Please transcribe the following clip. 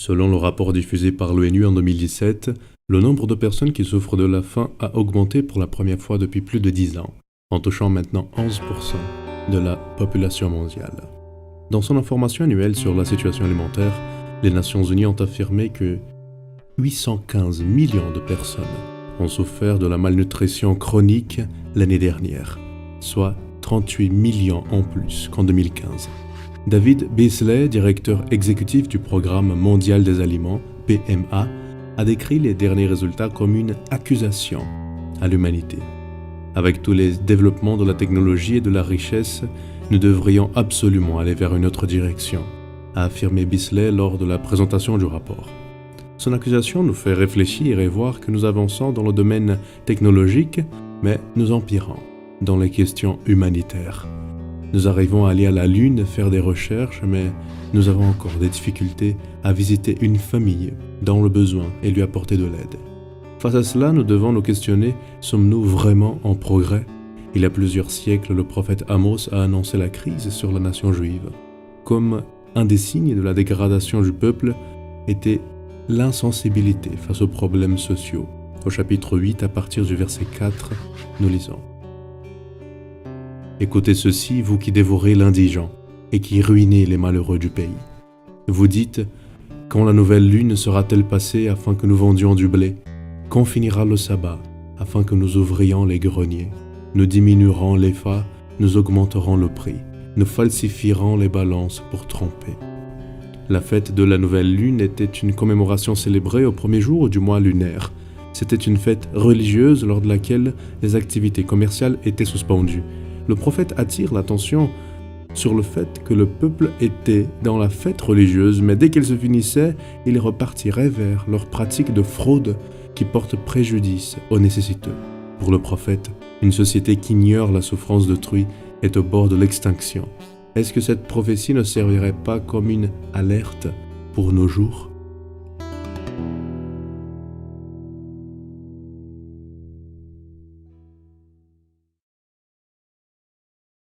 Selon le rapport diffusé par l'ONU en 2017, le nombre de personnes qui souffrent de la faim a augmenté pour la première fois depuis plus de 10 ans, en touchant maintenant 11% de la population mondiale. Dans son information annuelle sur la situation alimentaire, les Nations Unies ont affirmé que 815 millions de personnes ont souffert de la malnutrition chronique l'année dernière, soit 38 millions en plus qu'en 2015. David Beasley, directeur exécutif du Programme mondial des aliments, PMA, a décrit les derniers résultats comme une accusation à l'humanité. Avec tous les développements de la technologie et de la richesse, nous devrions absolument aller vers une autre direction, a affirmé Beasley lors de la présentation du rapport. Son accusation nous fait réfléchir et voir que nous avançons dans le domaine technologique, mais nous empirons dans les questions humanitaires. Nous arrivons à aller à la Lune, faire des recherches, mais nous avons encore des difficultés à visiter une famille dans le besoin et lui apporter de l'aide. Face à cela, nous devons nous questionner, sommes-nous vraiment en progrès ? Il y a plusieurs siècles, le prophète Amos a annoncé la crise sur la nation juive. Comme un des signes de la dégradation du peuple était l'insensibilité face aux problèmes sociaux. Au chapitre 8, à partir du verset 4, nous lisons. Écoutez ceci, vous qui dévorez l'indigent et qui ruinez les malheureux du pays. Vous dites, quand la nouvelle lune sera-t-elle passée afin que nous vendions du blé ? Quand finira le sabbat afin que nous ouvrions les greniers ? Nous diminuerons l'épha, nous augmenterons le prix, nous falsifierons les balances pour tromper. La fête de la nouvelle lune était une commémoration célébrée au premier jour du mois lunaire. C'était une fête religieuse lors de laquelle les activités commerciales étaient suspendues. Le prophète attire l'attention sur le fait que le peuple était dans la fête religieuse, mais dès qu'elle se finissait, ils repartiraient vers leur pratique de fraude qui porte préjudice aux nécessiteux. Pour le prophète, une société qui ignore la souffrance d'autrui est au bord de l'extinction. Est-ce que cette prophétie ne servirait pas comme une alerte pour nos jours ?